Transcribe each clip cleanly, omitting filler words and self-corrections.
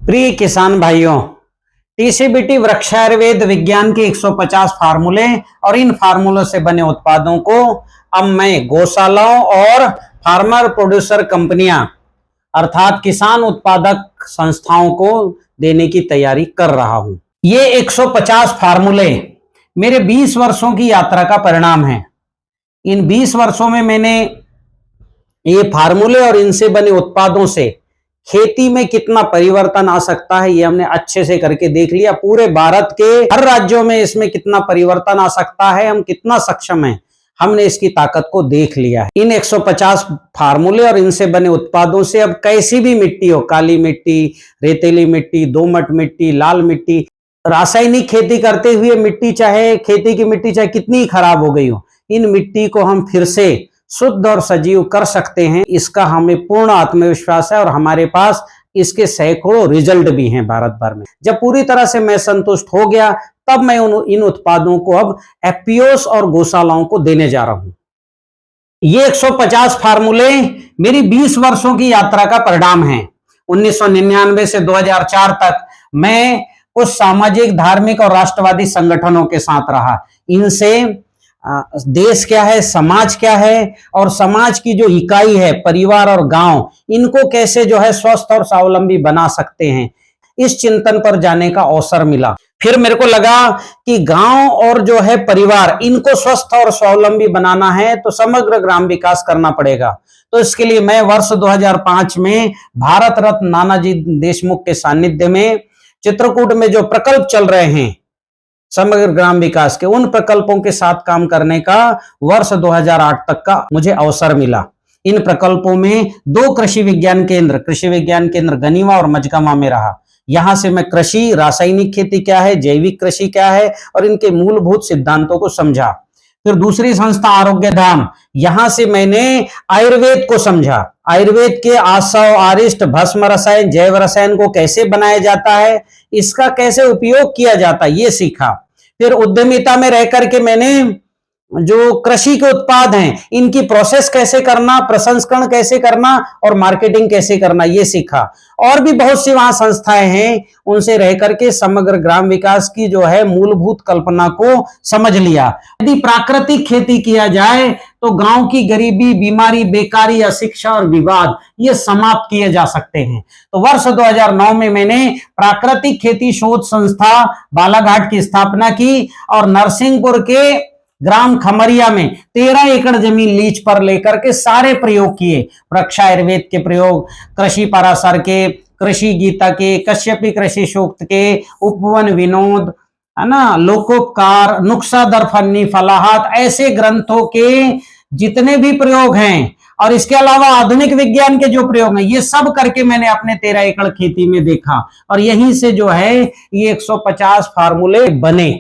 प्रिय किसान भाइयों, टीसीबीटी वृक्षायुर्वेद विज्ञान के 150 फार्मूले और इन फार्मूलों से बने उत्पादों को अब मैं गौशालाओं और फार्मर प्रोड्यूसर कंपनियां अर्थात किसान उत्पादक संस्थाओं को देने की तैयारी कर रहा हूं। ये 150 फार्मूले मेरे 20 वर्षों की यात्रा का परिणाम है। इन 20 वर्षों में मैंने ये फार्मूले और इनसे बने उत्पादों से खेती में कितना परिवर्तन आ सकता है ये हमने अच्छे से करके देख लिया। पूरे भारत के हर राज्यों में इसमें कितना परिवर्तन आ सकता है, हम कितना सक्षम हैं, हमने इसकी ताकत को देख लिया है। इन 150 फार्मूले और इनसे बने उत्पादों से अब कैसी भी मिट्टी हो, काली मिट्टी, रेतीली मिट्टी, दोमट मिट्टी, लाल मिट्टी, रासायनिक खेती करते हुए मिट्टी चाहे खेती की मिट्टी चाहे कितनी खराब हो गई हो, इन मिट्टी को हम फिर से शुद्ध और सजीव कर सकते हैं। इसका हमें पूर्ण आत्मविश्वास है और हमारे पास इसके सैकड़ों रिजल्ट भी हैं भारत भर में। जब पूरी तरह से मैं संतुष्ट हो गया तब मैं इन उत्पादों को अब एफपीओस और गौशालाओं को देने जा रहा हूं। ये 150 फार्मूले मेरी 20 वर्षों की यात्रा का परिणाम है। 1999 से 2004 तक मैं कुछ सामाजिक, धार्मिक और राष्ट्रवादी संगठनों के साथ रहा। इनसे देश क्या है, समाज क्या है और समाज की जो इकाई है परिवार और गांव, इनको कैसे जो है स्वस्थ और स्वावलंबी बना सकते हैं, इस चिंतन पर जाने का अवसर मिला। फिर मेरे को लगा कि गांव और जो है परिवार, इनको स्वस्थ और स्वावलंबी बनाना है तो समग्र ग्राम विकास करना पड़ेगा। तो इसके लिए मैं वर्ष 2005 में भारत रत्न नानाजी देशमुख के सानिध्य में चित्रकूट में जो प्रकल्प चल रहे हैं समग्र ग्राम विकास के, उन प्रकल्पों के साथ काम करने का वर्ष 2008 तक का मुझे अवसर मिला। इन प्रकल्पों में 2 कृषि विज्ञान केंद्र गनीवा और मजगमा में रहा। यहां से मैं कृषि, रासायनिक खेती क्या है, जैविक कृषि क्या है और इनके मूलभूत सिद्धांतों को समझा। फिर दूसरी संस्था आरोग्य धाम, यहां से मैंने आयुर्वेद को समझा। आयुर्वेद के आसव, आरिष्ट, भस्म रसायन, जैव रसायन को कैसे बनाया जाता है, इसका कैसे उपयोग किया जाता है, ये सीखा। फिर उद्यमिता में रह करके मैंने जो कृषि के उत्पाद हैं इनकी प्रोसेस कैसे करना, प्रसंस्करण कैसे करना और मार्केटिंग कैसे करना, ये सीखा। और भी बहुत सी वहां संस्थाएं हैं, उनसे रह करके समग्र ग्राम विकास की जो है मूलभूत कल्पना को समझ लिया। यदि प्राकृतिक खेती किया जाए तो गांव की गरीबी, बीमारी, बेकारी, अशिक्षा और विवाद ये समाप्त किए जा सकते हैं। तो वर्ष 2009 में मैंने प्राकृतिक खेती शोध संस्था बालाघाट की स्थापना की और नरसिंहपुर के ग्राम खमरिया में 13 एकड़ जमीन लीज पर लेकर के सारे प्रयोग किए। वृक्षायुर्वेद के प्रयोग, कृषि पराशर के, कृषि गीता के, कश्यपी कृषि सूक्त के, उपवन विनोद, है ना, लोकोपकार, नुक्सा दर फन्नी फलाहात, ऐसे ग्रंथों के जितने भी प्रयोग हैं और इसके अलावा आधुनिक विज्ञान के जो प्रयोग हैं, ये सब करके मैंने अपने 13 एकड़ खेती में देखा और यहीं से जो है ये 150 फार्मूले बने।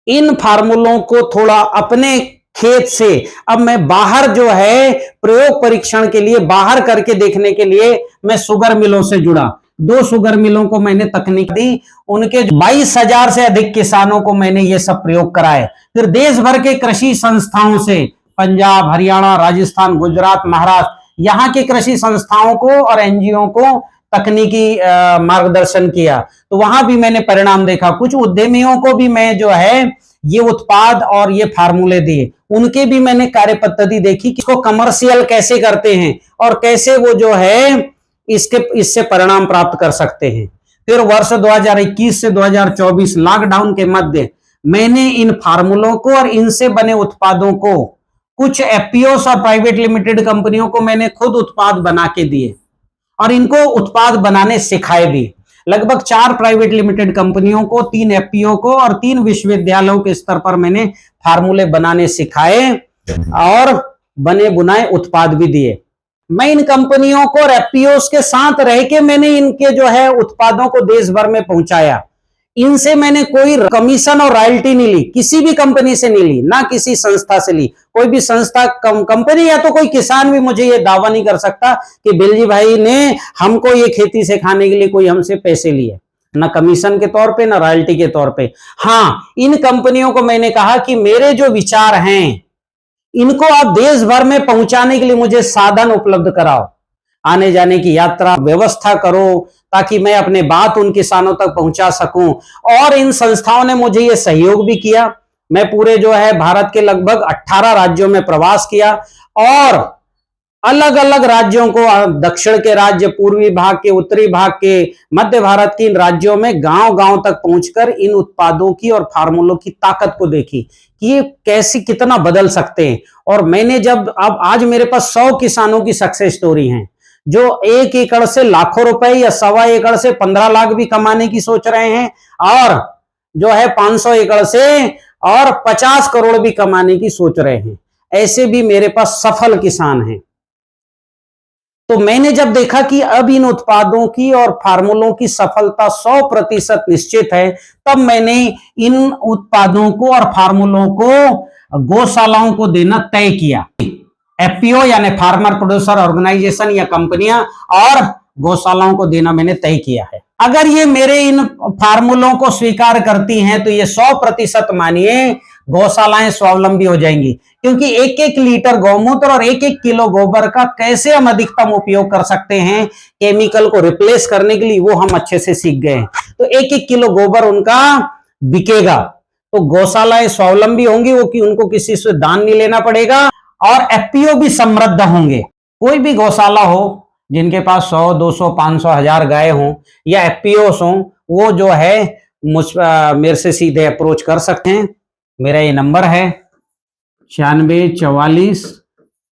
इन फार्मूलों को थोड़ा अपने खेत से अब मैं बाहर जो है प्रयोग परीक्षण के लिए बाहर करके देखने के लिए मैं शुगर मिलों से जुड़ा। 2 शुगर मिलों को मैंने तकनीक दी, उनके 22,000 से अधिक किसानों को मैंने ये सब प्रयोग कराए। फिर देश भर के कृषि संस्थाओं से, पंजाब, हरियाणा, राजस्थान, गुजरात, महाराष्ट्र, यहाँ के कृषि संस्थाओं को और एनजीओ को तकनीकी मार्गदर्शन किया। तो वहां भी मैंने परिणाम देखा। कुछ उद्यमियों को भी मैं जो है ये उत्पाद और ये फार्मूले दिए, उनके भी मैंने कार्य पद्धति देखी कि इसको कमर्शियल कैसे करते हैं और कैसे वो जो है इससे परिणाम प्राप्त कर सकते हैं। फिर वर्ष 2021 से 2024 लॉकडाउन के मध्य मैंने इन फार्मूलों को और इनसे बने उत्पादों को कुछ एफपीओस और प्राइवेट लिमिटेड कंपनियों को मैंने खुद उत्पाद बना के दिए और इनको उत्पाद बनाने सिखाए भी। लगभग 4 प्राइवेट लिमिटेड कंपनियों को, 3 एफपीओ को और 3 विश्वविद्यालयों के स्तर पर मैंने फार्मूले बनाने सिखाए और बने बुनाए उत्पाद भी दिए। मैं इन कंपनियों को और एफपीओस के साथ रह के मैंने इनके जो है उत्पादों को देश भर में पहुंचाया। इनसे मैंने कोई कमीशन और रॉयल्टी नहीं ली, किसी भी कंपनी से नहीं ली, ना किसी संस्था से ली। कोई भी संस्था, कंपनी या तो कोई किसान भी मुझे ये दावा नहीं कर सकता कि बिलजी भाई ने हमको ये खेती सिखाने के लिए कोई हमसे पैसे लिए, ना कमीशन के तौर पे ना रॉयल्टी के तौर पे। हाँ, इन कंपनियों को मैंने कहा कि मेरे जो विचार हैं इनको आप देश भर में पहुंचाने के लिए मुझे साधन उपलब्ध कराओ। आने जाने की यात्रा व्यवस्था करो ताकि मैं अपने बात उन किसानों तक पहुंचा सकूं। और इन संस्थाओं ने मुझे ये सहयोग भी किया। मैं पूरे जो है भारत के लगभग 18 राज्यों में प्रवास किया और अलग अलग राज्यों को, दक्षिण के राज्य, पूर्वी भाग के, उत्तरी भाग के, मध्य भारत के इन राज्यों में गांव गांव तक पहुंचकर इन उत्पादों की और फार्मूलों की ताकत को देखी कि ये कैसी कितना बदल सकते हैं। और मैंने जब अब आज मेरे पास 100 किसानों की सक्सेस स्टोरी है जो 1 एकड़ से लाखों रुपए या 1.25 एकड़ से 15 लाख भी कमाने की सोच रहे हैं और जो है 500 एकड़ से और 50 करोड़ भी कमाने की सोच रहे हैं। ऐसे भी मेरे पास सफल किसान हैं। तो मैंने जब देखा कि अब इन उत्पादों की और फार्मूलों की सफलता 100% निश्चित है, तब मैंने इन उत्पादों को और फार्मूलों को गौशालाओं को देना तय किया। एफपीओ यानी फार्मर प्रोड्यूसर ऑर्गेनाइजेशन या कंपनियां और गौशालाओं को देना मैंने तय किया है। अगर ये मेरे इन फार्मूलों को स्वीकार करती हैं तो ये 100% मानिए गौशालाएं स्वावलंबी हो जाएंगी, क्योंकि 1-1 लीटर गौमूत्र और 1-1 किलो गोबर का कैसे हम अधिकतम उपयोग कर सकते हैं केमिकल को रिप्लेस करने के लिए, वो हम अच्छे से सीख गए हैं। तो 1-1 किलो गोबर उनका बिकेगा तो गौशालाएं स्वावलंबी होंगी, वो कि उनको किसी से दान नहीं लेना पड़ेगा और एफपीओ भी समृद्ध होंगे। कोई भी गौशाला हो जिनके पास 100, 200, 500, 1000 गाय हो या एफपीओस हो, वो जो है मेरे से सीधे अप्रोच कर सकते हैं। मेरा ये नंबर है 96 44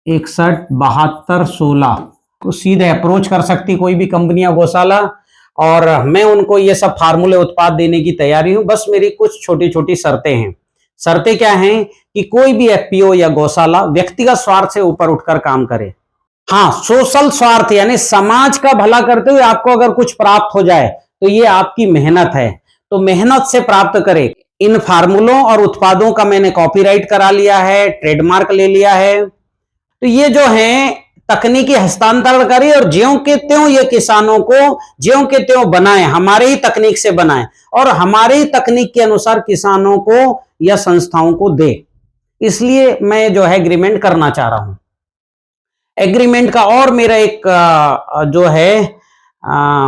61 72 16। तो सीधे अप्रोच कर सकती कोई भी कंपनियां गौशाला, और मैं उनको ये सब फार्मूले उत्पाद देने की तैयारी हूं। बस मेरी कुछ छोटी छोटी शर्तें हैं। शर्तें क्या हैं कि कोई भी एफपीओ या गौशाला व्यक्तिगत स्वार्थ से ऊपर उठकर काम करे। हाँ, सोशल स्वार्थ यानी समाज का भला करते हुए आपको अगर कुछ प्राप्त हो जाए तो ये आपकी मेहनत है, तो मेहनत से प्राप्त करे। इन फार्मूलों और उत्पादों का मैंने कॉपीराइट करा लिया है, ट्रेडमार्क ले लिया है। तो ये जो है तकनीकी हस्तांतरण करी और ज्यों के त्यों ये किसानों को ज्यों के त्यों बनाए, हमारे ही तकनीक से बनाए और हमारे ही तकनीक के अनुसार किसानों को या संस्थाओं को दे। इसलिए मैं जो है एग्रीमेंट करना चाह रहा हूं। एग्रीमेंट का और मेरा एक जो है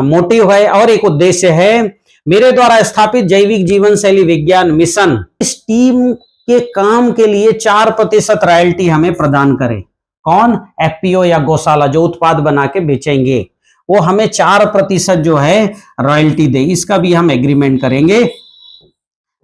मोटिव है और एक उद्देश्य है, मेरे द्वारा स्थापित जैविक जीवन शैली विज्ञान मिशन इस टीम के काम के लिए 4% रॉयल्टी हमें प्रदान करे। कौन? एफपीओ या गौशाला जो उत्पाद बना के बेचेंगे, वो हमें 4% जो है रॉयल्टी दे। इसका भी हम एग्रीमेंट करेंगे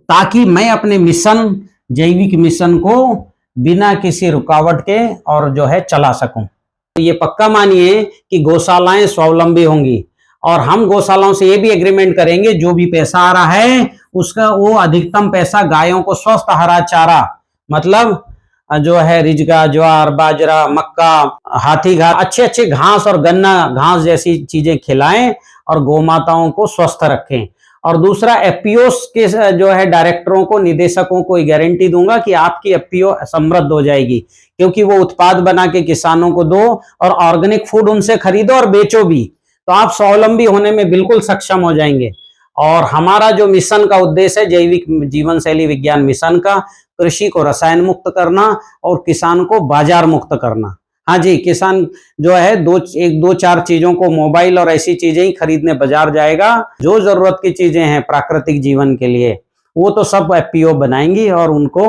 ताकि मैं अपने मिशन, जैविक मिशन को बिना किसी रुकावट के और जो है चला सकूं। तो ये पक्का मानिए कि गौशालाएं स्वावलंबी होंगी और हम गौशालाओं से ये भी एग्रीमेंट करेंगे जो भी पैसा आ रहा है उसका वो अधिकतम पैसा गायों को स्वस्थ हरा चारा, मतलब जो है रिजगा, ज्वार, बाजरा, मक्का, हाथी घास, अच्छे अच्छे घास और गन्ना घास जैसी चीजें खिलाएं और गौमाताओं को स्वस्थ रखें। और दूसरा, एफपीओस के जो है डायरेक्टरों को, निदेशकों को गारंटी दूंगा कि आपकी एफपीओ समृद्ध हो जाएगी, क्योंकि वो उत्पाद बना के किसानों को दो और ऑर्गेनिक फूड उनसे खरीदो और बेचो भी, तो आप स्वावलंबी होने में बिल्कुल सक्षम हो जाएंगे। और हमारा जो मिशन का उद्देश्य है जैविक जीवन शैली विज्ञान मिशन का, कृषि को रसायन मुक्त करना और किसान को बाजार मुक्त करना। हाँ जी, किसान जो है 2-4 चीजों को, मोबाइल और ऐसी चीजें ही खरीदने बाजार जाएगा। जो जरूरत की चीजें हैं प्राकृतिक जीवन के लिए वो तो सब एफपीओ बनाएंगी और उनको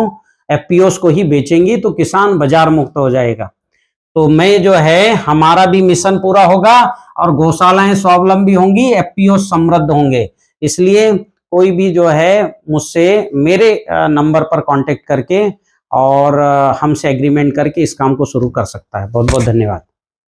एफपीओस को ही बेचेंगी, तो किसान बाजार मुक्त हो जाएगा। तो मैं जो है हमारा भी मिशन पूरा होगा और गौशालाएं स्वावलंबी होंगी, एफपीओ समृद्ध होंगे। इसलिए कोई भी जो है मुझसे मेरे नंबर पर कांटेक्ट करके और हमसे एग्रीमेंट करके इस काम को शुरू कर सकता है। बहुत बहुत धन्यवाद।